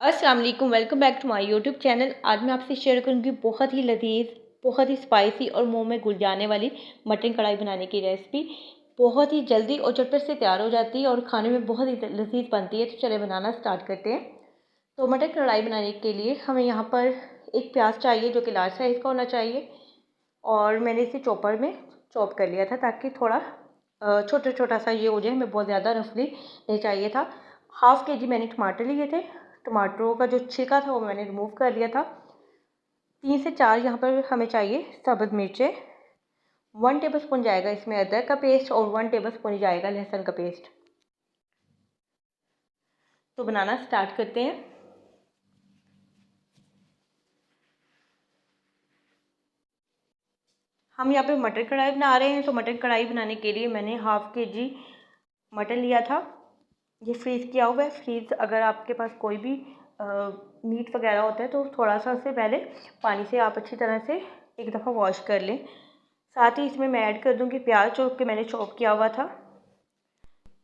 अस्सलाम वालेकुम, welcome back to my YouTube channel. आज मैं आपसे शेयर करूंगी बहुत ही लजीज, बहुत ही स्पाइसी और मुंह में घुल जाने वाली मटन कढ़ाई बनाने की रेसिपी। बहुत ही जल्दी और झटपट से तैयार हो जाती है और खाने में बहुत ही लजीज बनती है। तो चले बनाना स्टार्ट करते हैं। तो मटन कढ़ाई बनाने के लिए हमें यहाँ पर एक प्याज चाहिए जो कि लार्ज साइज़ का होना चाहिए, और मैंने इसे चॉपर में चॉप कर लिया था ताकि थोड़ा छोटा छोटा सा ये हो जाए, हमें बहुत ज़्यादा रफली नहीं चाहिए था। हाफ़ के जी मैंने टमाटर लिए थे। टमाटरों का जो छिलका था वो मैंने रिमूव कर लिया था। 3 से 4 यहाँ पर हमें चाहिए सब्ज़ मिर्चें। 1 टेबलस्पून जाएगा इसमें अदरक का पेस्ट और 1 टेबलस्पून जाएगा लहसुन का पेस्ट। तो बनाना स्टार्ट करते हैं। हम यहाँ पे मटर कढ़ाई बना रहे हैं, तो मटर कढ़ाई बनाने के लिए मैंने हाफ़ के जी मटन लिया था। ये फ्रीज़ किया हुआ है। फ्रीज़ अगर आपके पास कोई भी मीट वगैरह होता है तो थोड़ा सा उससे पहले पानी से आप अच्छी तरह से एक दफ़ा वॉश कर लें। साथ ही इसमें मैं ऐड कर दूँगी प्याज जो कि मैंने चॉप किया हुआ था।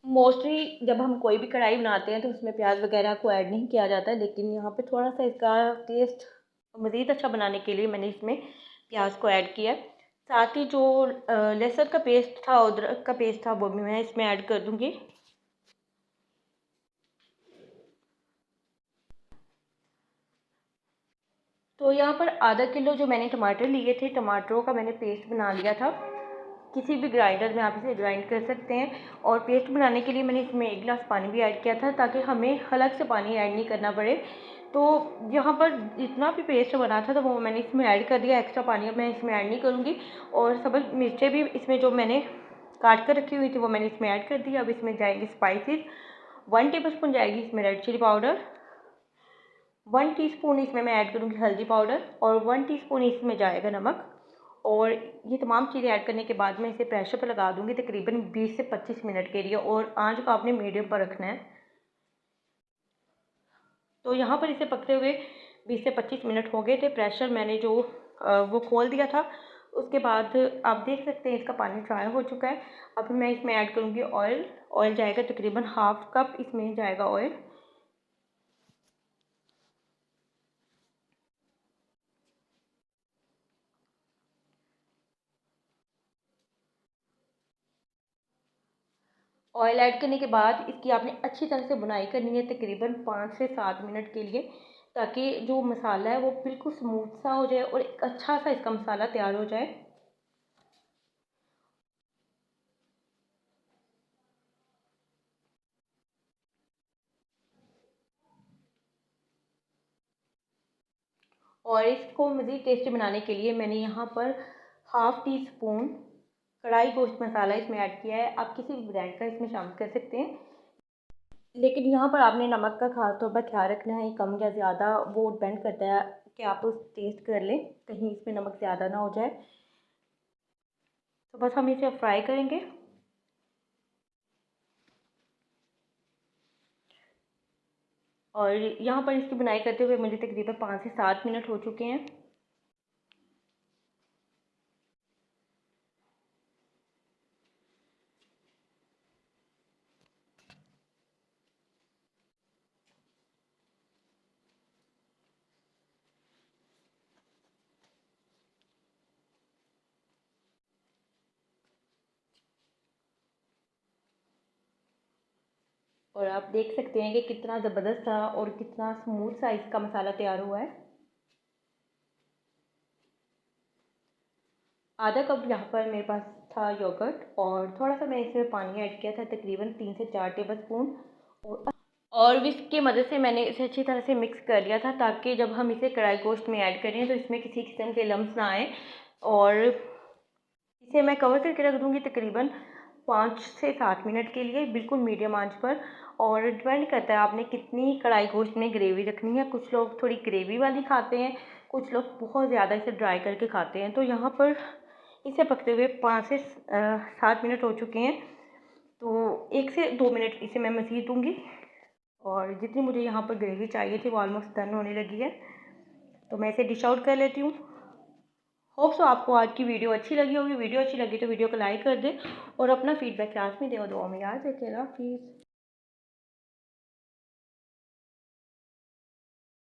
मोस्टली जब हम कोई भी कढ़ाई बनाते हैं तो उसमें प्याज वगैरह को ऐड नहीं किया जाता है, लेकिन यहाँ पे थोड़ा सा इसका टेस्ट मज़ीद अच्छा बनाने के लिए मैंने इसमें प्याज को ऐड किया है। साथ ही जो लहसुन का पेस्ट था, अदरक का पेस्ट था, वो भी मैं इसमें ऐड कर दूँगी। तो यहाँ पर आधा किलो जो मैंने टमाटर लिए थे, टमाटरों का मैंने पेस्ट बना लिया था। किसी भी ग्राइंडर में आप इसे ग्राइंड कर सकते हैं। और पेस्ट बनाने के लिए मैंने इसमें 1 गिलास पानी भी ऐड किया था ताकि हमें अलग से पानी ऐड नहीं करना पड़े। तो यहाँ पर जितना भी पेस्ट बना था तो वो मैंने इसमें ऐड कर दिया। एक्स्ट्रा पानी अब मैं इसमें ऐड नहीं करूँगी। और सब्ज़ मिर्चें भी इसमें जो मैंने काट कर रखी हुई थी वो मैंने इसमें ऐड कर दी। अब इसमें जाएंगे स्पाइसेस। 1 टेबलस्पून जाएगी इसमें रेड चिली पाउडर। 1 टीस्पून इसमें मैं ऐड करूँगी हल्दी पाउडर, और 1 टीस्पून इसमें जाएगा नमक। और ये तमाम चीज़ें ऐड करने के बाद मैं इसे प्रेशर पर लगा दूँगी तकरीबन 20 से 25 मिनट के लिए, और आंच को आपने मीडियम पर रखना है। तो यहाँ पर इसे पकते हुए 20 से 25 मिनट हो गए थे। प्रेशर मैंने जो वो खोल दिया था। उसके बाद आप देख सकते हैं इसका पानी ड्राई हो चुका है। अब मैं इसमें ऐड करूँगी ऑयल। ऑयल जाएगा तकरीबन हाफ़ कप इसमें जाएगा ऑयल। ऑयल ऐड करने के बाद इसकी आपने अच्छी तरह से बुनाई करनी है तकरीबन 5 से 7 मिनट के लिए, ताकि जो मसाला है वो बिल्कुल स्मूथ सा हो जाए और एक अच्छा सा इसका मसाला तैयार हो जाए। और इसको मज़ीद टेस्टी बनाने के लिए मैंने यहाँ पर हाफ़ टी स्पून कढ़ाई गोश्त मसाला इसमें ऐड किया है। आप किसी भी ब्रांड का इसमें शामिल कर सकते हैं, लेकिन यहाँ पर आपने नमक का खास तौर पर ख्याल रखना है। कम या ज़्यादा वो डिपेंड करता है कि आप उस टेस्ट कर लें, कहीं इसमें नमक ज़्यादा ना हो जाए। तो बस हम इसे फ्राई करेंगे। और यहाँ पर इसकी बुनाई करते हुए मुझे तकरीबन 5 से 7 मिनट हो चुके हैं। और आप देख सकते हैं कि कितना ज़बरदस्त था और कितना स्मूथ सा इसका मसाला तैयार हुआ है। आधा कप यहाँ पर मेरे पास था योगर्ट, और थोड़ा सा मैं इसमें पानी ऐड किया था तकरीबन 3 से 4 टेबलस्पून। और विस्क की मदद से मैंने इसे अच्छी तरह से मिक्स कर लिया था ताकि जब हम इसे कढ़ाई गोश्त में ऐड करें तो इसमें किसी किस्म के लम्स ना आए। और इसे मैं कवर करके रख दूँगी तकरीबन 5 से 7 मिनट के लिए, बिल्कुल मीडियम आंच पर। और डिपेंड करता है आपने कितनी कढ़ाई गोश्त में ग्रेवी रखनी है। कुछ लोग थोड़ी ग्रेवी वाली खाते हैं, कुछ लोग बहुत ज़्यादा इसे ड्राई करके खाते हैं। तो यहाँ पर इसे पकते हुए 5 से 7 मिनट हो चुके हैं। तो 1 से 2 मिनट इसे मैं मज़ीद दूँगी। और जितनी मुझे यहाँ पर ग्रेवी चाहिए थी वो ऑलमोस्ट डन होने लगी है। तो मैं इसे डिश आउट कर लेती हूँ। होप सो आपको आज की वीडियो अच्छी लगी होगी। वीडियो अच्छी लगी तो वीडियो को लाइक कर दें और अपना फीडबैक लास्ट में दें। दुआ में याद रखें। अल्लाह हाफ़िज़।